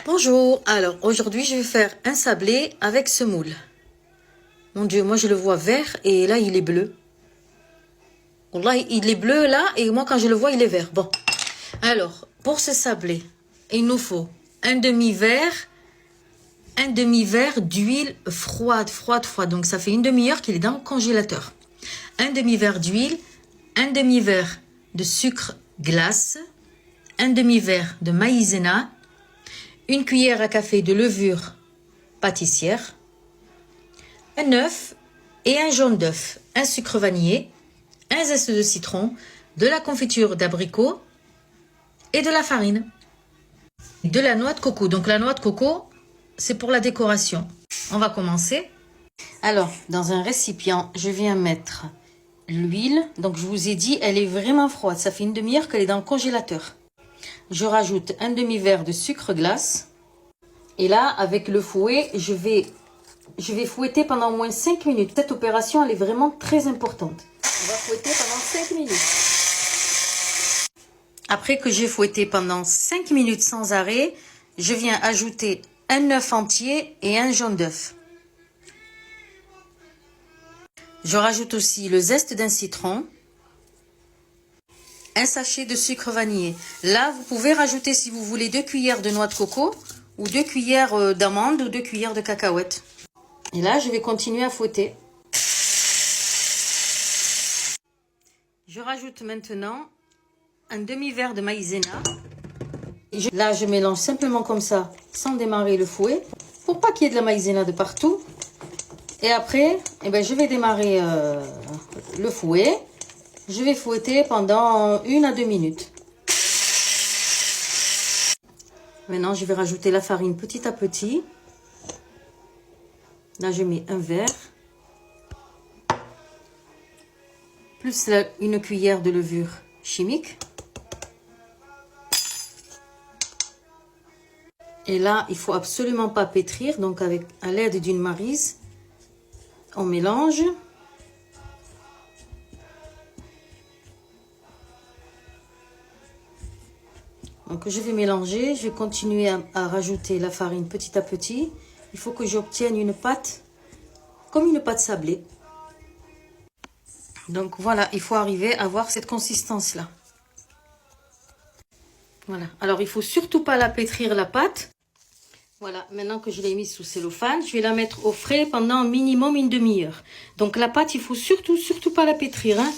Bonjour, alors aujourd'hui je vais faire un sablé avec semoule. Mon Dieu, moi je le vois vert et là il est bleu. Wallah, il est bleu là et moi quand je le vois il est vert. Bon, alors pour ce sablé, il nous faut un demi-verre d'huile froide. Donc ça fait une demi-heure qu'il est dans le congélateur. Un demi-verre d'huile, un demi-verre de sucre glace, un demi-verre de maïzena, une cuillère à café de levure pâtissière, un œuf et un jaune d'œuf, un sucre vanillé, un zeste de citron, de la confiture d'abricot et de la farine. De la noix de coco. Donc la noix de coco, c'est pour la décoration. On va commencer. Alors, dans un récipient, je viens mettre l'huile. Donc je vous ai dit, elle est vraiment froide. Ça fait une demi-heure qu'elle est dans le congélateur. Je rajoute un demi-verre de sucre glace. Et là, avec le fouet, je vais fouetter pendant au moins 5 minutes. Cette opération, elle est vraiment très importante. On va fouetter pendant 5 minutes. Après que j'ai fouetté pendant 5 minutes sans arrêt, je viens ajouter un œuf entier et un jaune d'œuf. Je rajoute aussi le zeste d'un citron, un sachet de sucre vanillé. Là, vous pouvez rajouter, si vous voulez, 2 cuillères de noix de coco ou 2 cuillères d'amandes ou 2 cuillères de cacahuètes. Et là, je vais continuer à fouetter. Je rajoute maintenant un demi-verre de maïzena. Là, je mélange simplement comme ça, sans démarrer le fouet, pour pas qu'il y ait de la maïzena de partout. Et après, je vais démarrer le fouet. Je vais fouetter pendant 1 à 2 minutes. Maintenant, je vais rajouter la farine petit à petit. Là, je mets un verre. Plus une cuillère de levure chimique. Et là, il faut absolument pas pétrir. Donc, à l'aide d'une maryse, on mélange. Donc, je vais mélanger. Je vais continuer à rajouter la farine petit à petit. Il faut que j'obtienne une pâte, comme une pâte sablée. Donc, voilà, il faut arriver à avoir cette consistance-là. Voilà. Alors, il faut surtout pas la pétrir, la pâte. Voilà, maintenant que je l'ai mise sous cellophane, je vais la mettre au frais pendant minimum une demi-heure. Donc, la pâte, il faut surtout pas la pétrir, hein.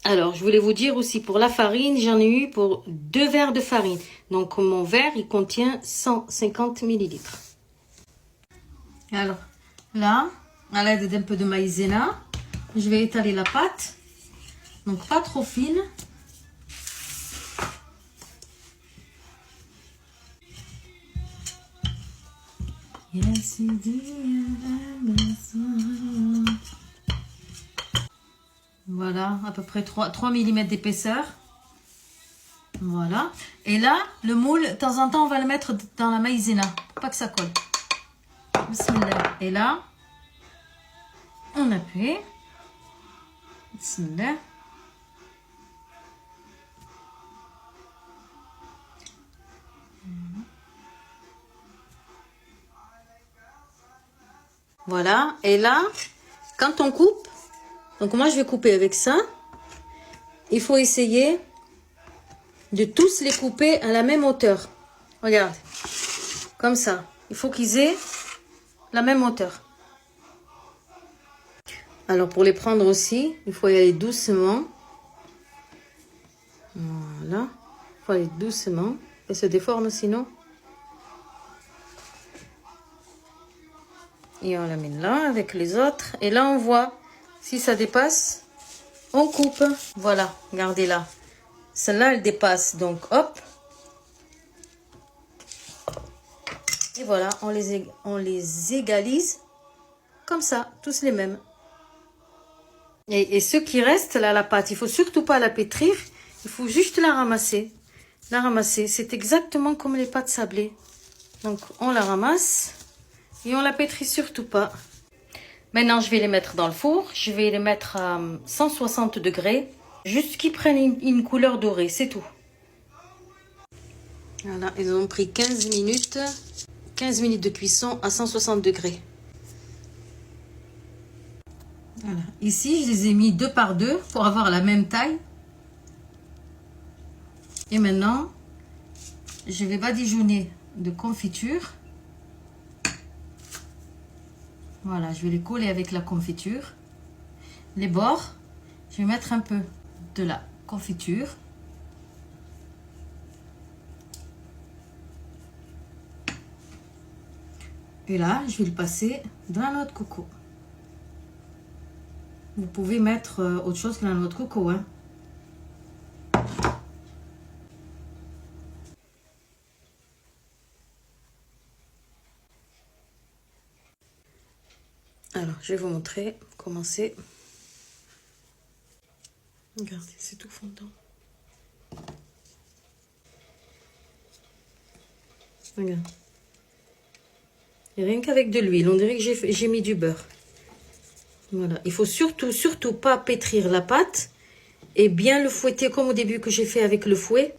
Alors, je voulais vous dire aussi, pour la farine, j'en ai eu pour 2 verres de farine. Donc, mon verre, il contient 150 ml. Alors, là, à l'aide d'un peu de maïzena, je vais étaler la pâte. Donc, pas trop fine. Yes, voilà, à peu près 3 mm d'épaisseur. Voilà. Et là, le moule, de temps en temps, on va le mettre dans la maïzena. Pas que ça colle. Bismillah. Et là, on appuie. Bismillah. Voilà. Et là, quand on coupe, donc moi je vais couper avec ça. Il faut essayer de tous les couper à la même hauteur. Regarde. Comme ça. Il faut qu'ils aient la même hauteur. Alors pour les prendre aussi, il faut y aller doucement. Voilà. Il faut aller doucement. Elle se déforme sinon. Et on la met là avec les autres. Et là on voit si ça dépasse. On coupe. Voilà. Regardez là. Celle-là elle dépasse. Donc hop. Et voilà. On les égalise. Comme ça. Tous les mêmes. Et ce qui reste là, la pâte, il faut surtout pas la pétrir. Il faut juste la ramasser. La ramasser. C'est exactement comme les pâtes sablées. Donc on la ramasse. Et on la pétrit surtout pas. Maintenant, je vais les mettre dans le four. Je vais les mettre à 160 degrés. Juste qu'ils prennent une couleur dorée, c'est tout. Voilà, ils ont pris 15 minutes. 15 minutes de cuisson à 160 degrés. Voilà. Ici, je les ai mis 2 par 2 pour avoir la même taille. Et maintenant, je vais badigeonner de confiture. Voilà, je vais les coller avec la confiture. Les bords, je vais mettre un peu de la confiture. Et là, je vais le passer dans la noix de coco. Vous pouvez mettre autre chose que la noix de coco, hein. Alors, je vais vous montrer comment c'est. Regardez, c'est tout fondant. Regarde. Et rien qu'avec de l'huile, on dirait que j'ai mis du beurre. Voilà, il faut surtout pas pétrir la pâte et bien le fouetter comme au début que j'ai fait avec le fouet.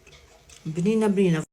Blina blina.